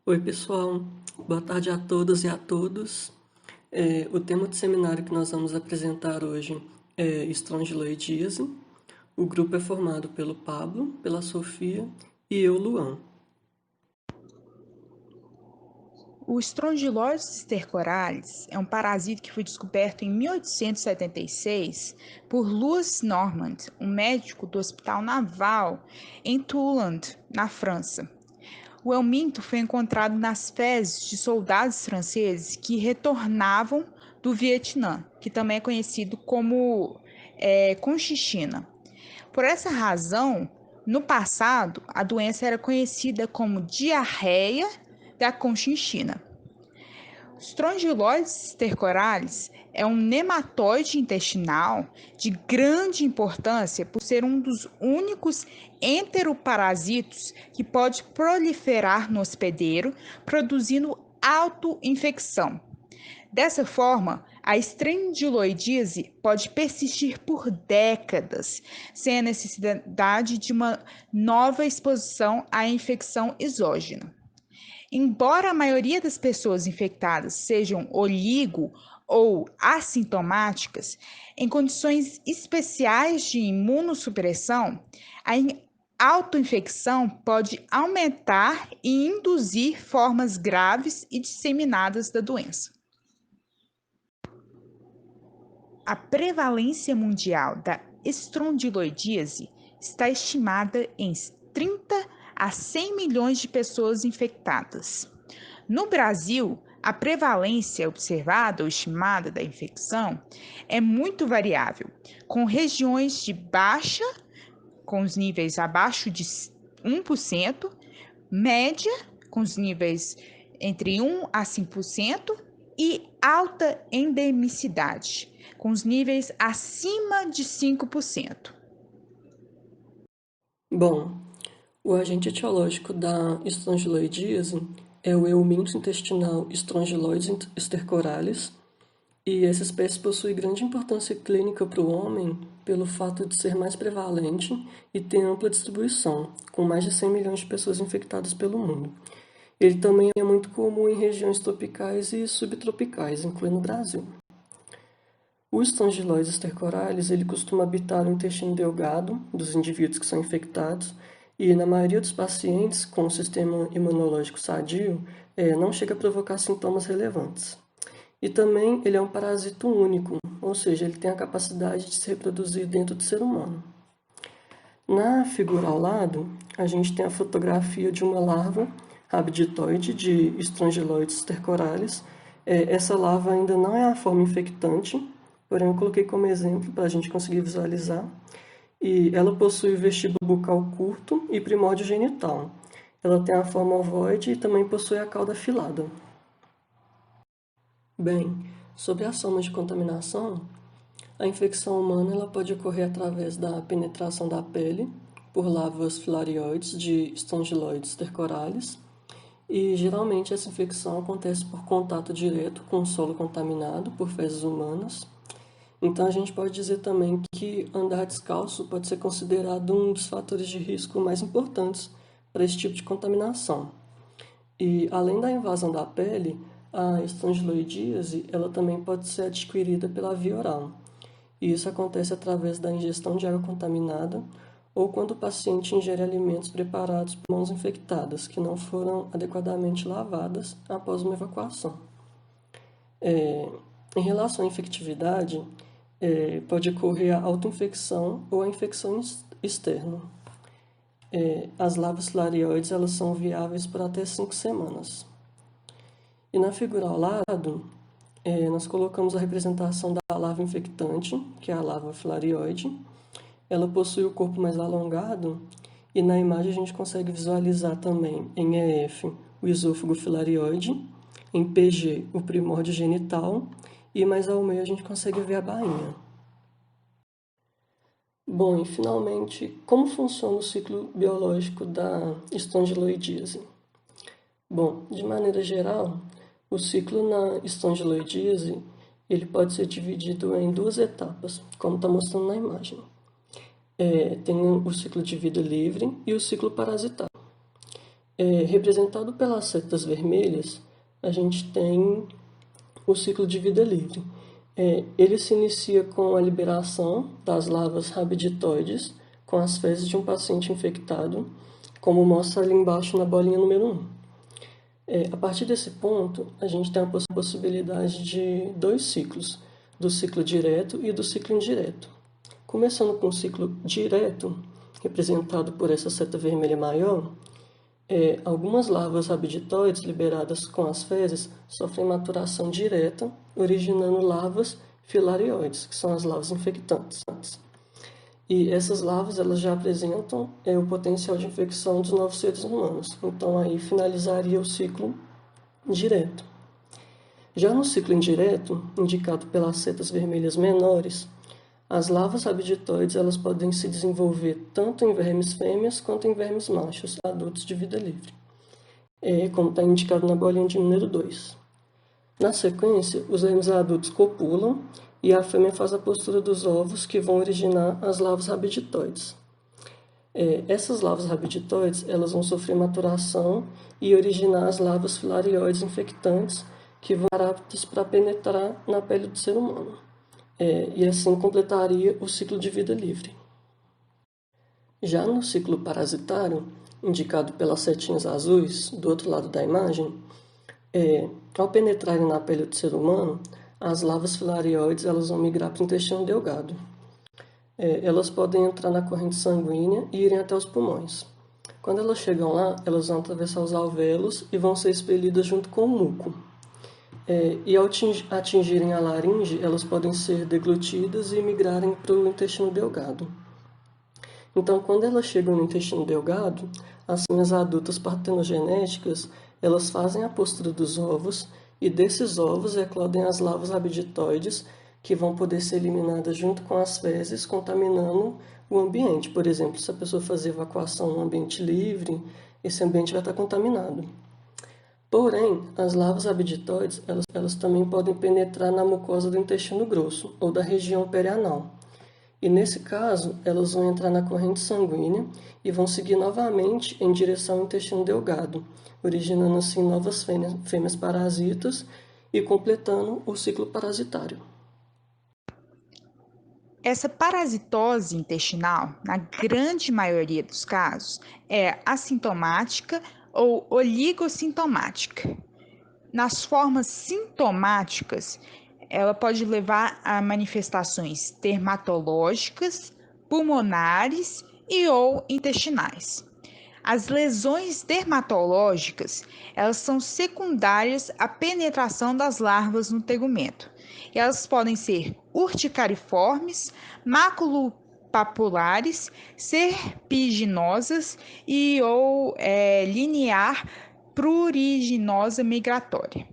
Oi, pessoal. Boa tarde a todas e a todos. O tema do seminário que nós vamos apresentar hoje é estrongiloidíase. O grupo é formado pelo Pablo, pela Sofia e eu, Luan. O Strongyloides stercoralis é um parasita que foi descoberto em 1876 por Louis Normand, um médico do Hospital Naval em Toulon, na França. O helminto foi encontrado nas fezes de soldados franceses que retornavam do Vietnã, que também é conhecido como Conchichina. Por essa razão, no passado, a doença era conhecida como diarreia da Conchinchina. Strongyloides stercoralis é um nematóide intestinal de grande importância por ser um dos únicos enteroparasitos que pode proliferar no hospedeiro, produzindo autoinfecção. Dessa forma, a estrongiloidíase pode persistir por décadas, sem a necessidade de uma nova exposição à infecção exógena. Embora a maioria das pessoas infectadas sejam oligo ou assintomáticas, em condições especiais de imunossupressão, a autoinfecção pode aumentar e induzir formas graves e disseminadas da doença. A prevalência mundial da estrongiloidíase está estimada em 30 a 100 milhões de pessoas infectadas. No Brasil, a prevalência observada ou estimada da infecção é muito variável, com regiões de baixa, com os níveis abaixo de 1%, média, com os níveis entre 1 a 5%, e alta endemicidade, com os níveis acima de 5%. Bom, o agente etiológico da estrongiloidíase é o euminto intestinal Strongyloides stercoralis, e essa espécie possui grande importância clínica para o homem pelo fato de ser mais prevalente e ter ampla distribuição, com mais de 100 milhões de pessoas infectadas pelo mundo. Ele também é muito comum em regiões tropicais e subtropicais, incluindo o Brasil. O Strongyloides stercoralis ele costuma habitar no intestino delgado dos indivíduos que são infectados e, na maioria dos pacientes com um sistema imunológico sadio, não chega a provocar sintomas relevantes. E também ele é um parasito único, ou seja, ele tem a capacidade de se reproduzir dentro do ser humano. Na figura ao lado, a gente tem a fotografia de uma larva rabditoide de Strongyloides stercoralis. Essa larva ainda não é a forma infectante, porém eu coloquei como exemplo para a gente conseguir visualizar. E ela possui vestíbulo bucal curto e primórdio genital. Ela tem a forma ovoide e também possui a cauda afilada. Bem, sobre as formas de contaminação, a infecção humana ela pode ocorrer através da penetração da pele por larvas filarioides de Strongyloides stercoralis, e geralmente essa infecção acontece por contato direto com o solo contaminado por fezes humanas. Então a gente pode dizer também que andar descalço pode ser considerado um dos fatores de risco mais importantes para esse tipo de contaminação. E além da invasão da pele, a estrongiloidíase ela também pode ser adquirida pela via oral. E isso acontece através da ingestão de água contaminada ou quando o paciente ingere alimentos preparados por mãos infectadas que não foram adequadamente lavadas após uma evacuação. Em relação à infectividade, pode ocorrer a autoinfecção ou a infecção externa. As larvas filarioides elas são viáveis por até 5 semanas. E na figura ao lado, nós colocamos a representação da larva infectante, que é a larva filarioide. Ela possui o corpo mais alongado e na imagem a gente consegue visualizar também em EF o esôfago filarioide, em PG o primórdio genital e mais ao meio a gente consegue ver a bainha. Bom, e finalmente, como funciona o ciclo biológico da estrongiloidíase? Bom, de maneira geral, o ciclo na estrongiloidíase ele pode ser dividido em duas etapas, como está mostrando na imagem. Tem o ciclo de vida livre e o ciclo parasitário. Representado pelas setas vermelhas, a gente tem o ciclo de vida livre. Ele se inicia com a liberação das larvas rabiditoides com as fezes de um paciente infectado, como mostra ali embaixo na bolinha número 1. A partir desse ponto, a gente tem a possibilidade de 2 ciclos, do ciclo direto e do ciclo indireto. Começando com o ciclo direto, representado por essa seta vermelha maior, algumas larvas rabiditoides liberadas com as fezes sofrem maturação direta, originando larvas filarioides, que são as larvas infectantes. E essas larvas elas já apresentam o potencial de infecção dos novos seres humanos. Então aí finalizaria o ciclo direto. Já no ciclo indireto, indicado pelas setas vermelhas menores, as larvas rabiditoides elas podem se desenvolver tanto em vermes fêmeas quanto em vermes machos, adultos de vida livre, como está indicado na bolinha de número 2. Na sequência, os vermes adultos copulam e a fêmea faz a postura dos ovos que vão originar as larvas rabiditoides. Essas larvas rabiditoides elas vão sofrer maturação e originar as larvas filarioides infectantes que vão estar aptas para penetrar na pele do ser humano. E assim completaria o ciclo de vida livre. Já no ciclo parasitário, indicado pelas setinhas azuis do outro lado da imagem, ao penetrarem na pele do ser humano, as larvas filarioides elas vão migrar para o intestino delgado. Elas podem entrar na corrente sanguínea e irem até os pulmões. Quando elas chegam lá, elas vão atravessar os alvéolos e vão ser expelidas junto com o muco. E ao atingirem a laringe, elas podem ser deglutidas e migrarem para o intestino delgado. Então, quando elas chegam no intestino delgado, as fêmeas adultas partenogenéticas, elas fazem a postura dos ovos e desses ovos eclodem as larvas rabiditoides que vão poder ser eliminadas junto com as fezes, contaminando o ambiente. Por exemplo, se a pessoa fazer evacuação no ambiente livre, esse ambiente vai estar contaminado. Porém, as larvas rabiditoides, elas também podem penetrar na mucosa do intestino grosso ou da região perianal. E nesse caso, elas vão entrar na corrente sanguínea e vão seguir novamente em direção ao intestino delgado, originando assim novas fêmeas parasitas e completando o ciclo parasitário. Essa parasitose intestinal, na grande maioria dos casos, é assintomática ou oligossintomática. Nas formas sintomáticas, ela pode levar a manifestações dermatológicas, pulmonares e ou intestinais. As lesões dermatológicas, elas são secundárias à penetração das larvas no tegumento. E elas podem ser urticariformes, maculopapulares, serpiginosas e ou linear pruriginosa migratória.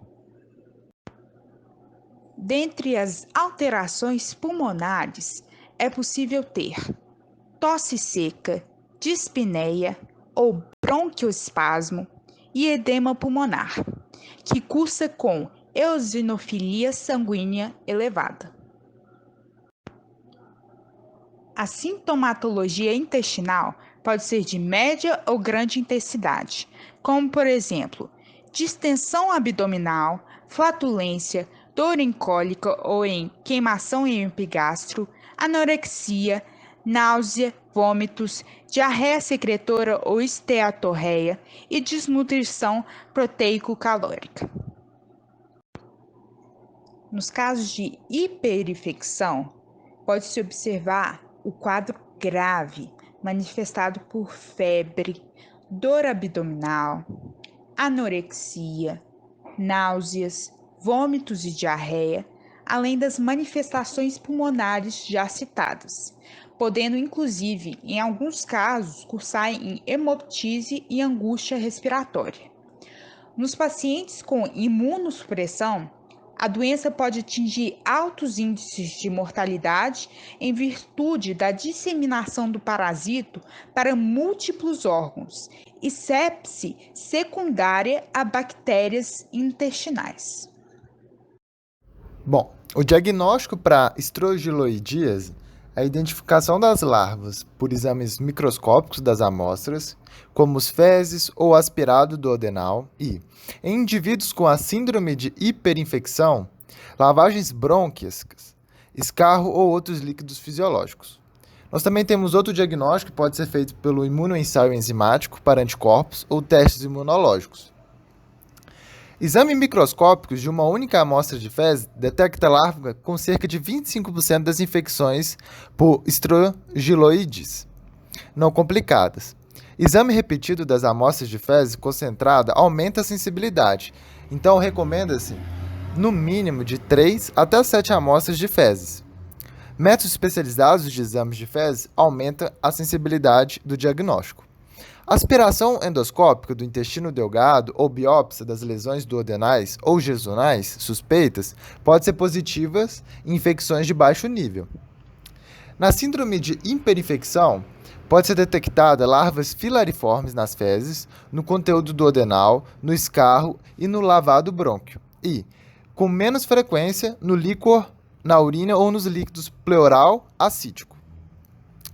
Dentre as alterações pulmonares, é possível ter tosse seca, dispneia ou bronquioespasmo e edema pulmonar, que cursa com eosinofilia sanguínea elevada. A sintomatologia intestinal pode ser de média ou grande intensidade, como, por exemplo, distensão abdominal, flatulência, dor em cólica ou em queimação em epigastro, anorexia, náusea, vômitos, diarreia secretora ou esteatorreia e desnutrição proteico-calórica. Nos casos de hiperinfecção, pode-se observar o quadro grave, manifestado por febre, dor abdominal, anorexia, náuseas, vômitos e diarreia, além das manifestações pulmonares já citadas, podendo inclusive, em alguns casos, cursar em hemoptise e angústia respiratória. Nos pacientes com imunossupressão, a doença pode atingir altos índices de mortalidade em virtude da disseminação do parasito para múltiplos órgãos e sepse secundária a bactérias intestinais. Bom, o diagnóstico para estrogilodíase a identificação das larvas por exames microscópicos das amostras, como os fezes ou aspirado duodenal, e, em indivíduos com a síndrome de hiperinfecção, lavagens brônquias, escarro ou outros líquidos fisiológicos. Nós também temos outro diagnóstico que pode ser feito pelo imunoensaio enzimático para anticorpos ou testes imunológicos. Exame microscópicos de uma única amostra de fezes detecta larva com cerca de 25% das infecções por estrogiloides não complicadas. Exame repetido das amostras de fezes concentrada aumenta a sensibilidade, então recomenda-se no mínimo de 3 até 7 amostras de fezes. Métodos especializados de exames de fezes aumentam a sensibilidade do diagnóstico. Aspiração endoscópica do intestino delgado ou biópsia das lesões duodenais ou jejunais suspeitas pode ser positivas em infecções de baixo nível. Na síndrome de hiperinfecção, pode ser detectada larvas filariformes nas fezes, no conteúdo duodenal, no escarro e no lavado brônquio, e, com menos frequência, no líquor, na urina ou nos líquidos pleural acítico.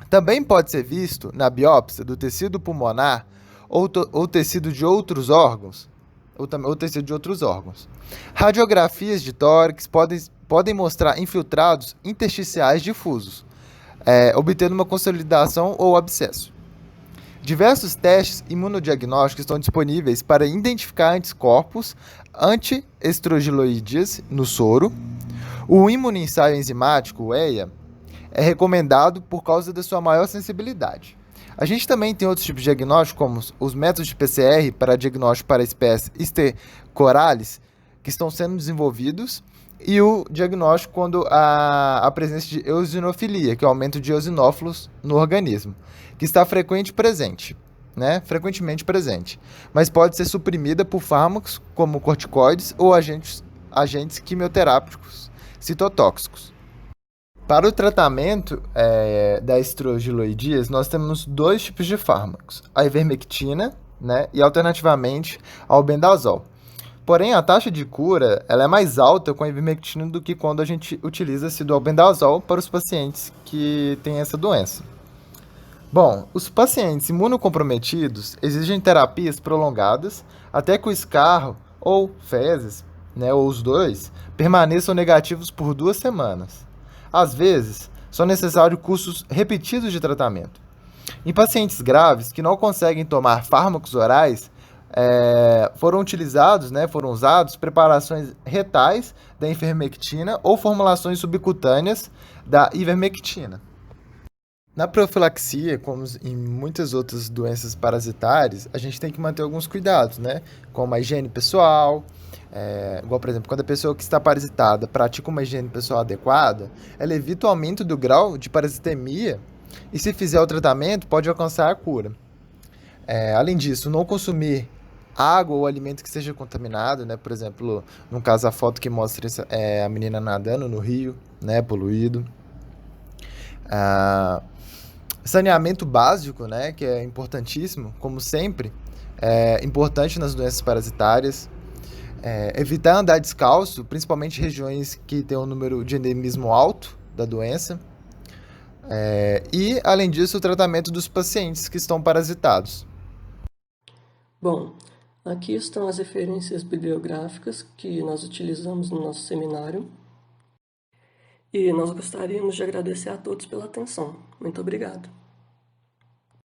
Também pode ser visto na biópsia do tecido pulmonar ou tecido de outros órgãos, ou tecido de outros órgãos. Radiografias de tórax podem mostrar infiltrados intersticiais difusos, obtendo uma consolidação ou abscesso. Diversos testes imunodiagnósticos estão disponíveis para identificar anticorpos anti-estrogiloides no soro. O imunoensaio enzimático, o EIA, é recomendado por causa da sua maior sensibilidade. A gente também tem outros tipos de diagnóstico, como os métodos de PCR para diagnóstico para a espécie Stercoralis, que estão sendo desenvolvidos, e o diagnóstico quando há a presença de eosinofilia, que é o aumento de eosinófilos no organismo, que está frequentemente presente, mas pode ser suprimida por fármacos como corticoides ou agentes quimioterápicos citotóxicos. Para o tratamento da estrogiloidíase, nós temos dois tipos de fármacos, a ivermectina, e alternativamente ao albendazol. Porém, a taxa de cura ela é mais alta com a ivermectina do que quando a gente utiliza-se do albendazol para os pacientes que têm essa doença. Bom, os pacientes imunocomprometidos exigem terapias prolongadas até que o escarro ou fezes, ou os dois, permaneçam negativos por 2 semanas. Às vezes, são necessários cursos repetidos de tratamento. Em pacientes graves que não conseguem tomar fármacos orais, foram usados preparações retais da ivermectina ou formulações subcutâneas da ivermectina. Na profilaxia, como em muitas outras doenças parasitárias, a gente tem que manter alguns cuidados, como a higiene pessoal, igual, por exemplo, quando a pessoa que está parasitada pratica uma higiene pessoal adequada, ela evita o aumento do grau de parasitemia e, se fizer o tratamento, pode alcançar a cura. Além disso, não consumir água ou alimento que seja contaminado, por exemplo, no caso a foto que mostra a menina nadando no rio, poluído. Saneamento básico, que é importantíssimo, como sempre, é importante nas doenças parasitárias. Evitar andar descalço, principalmente em regiões que têm um número de endemismo alto da doença. E, além disso, o tratamento dos pacientes que estão parasitados. Bom, aqui estão as referências bibliográficas que nós utilizamos no nosso seminário. E nós gostaríamos de agradecer a todos pela atenção. Muito obrigado.